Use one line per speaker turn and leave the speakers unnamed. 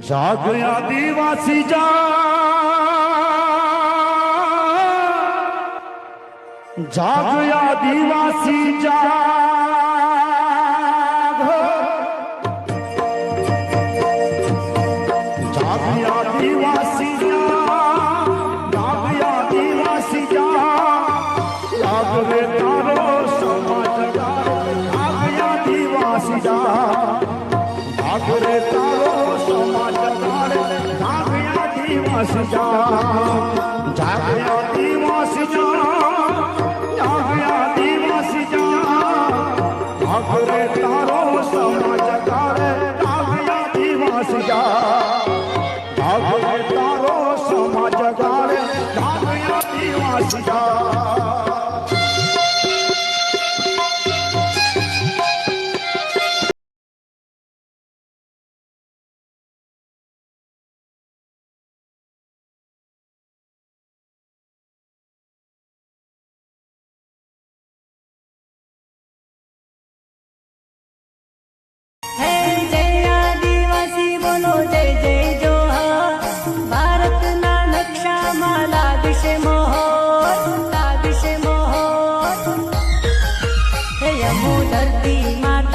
जाग आदिवासी जाग आदिवासी जाग जाग आदिवासी जाग आदिवासी जाग रे तारो समाज जाग आदिवासी जाग रे तारो समाज जाग आदिवासी जाग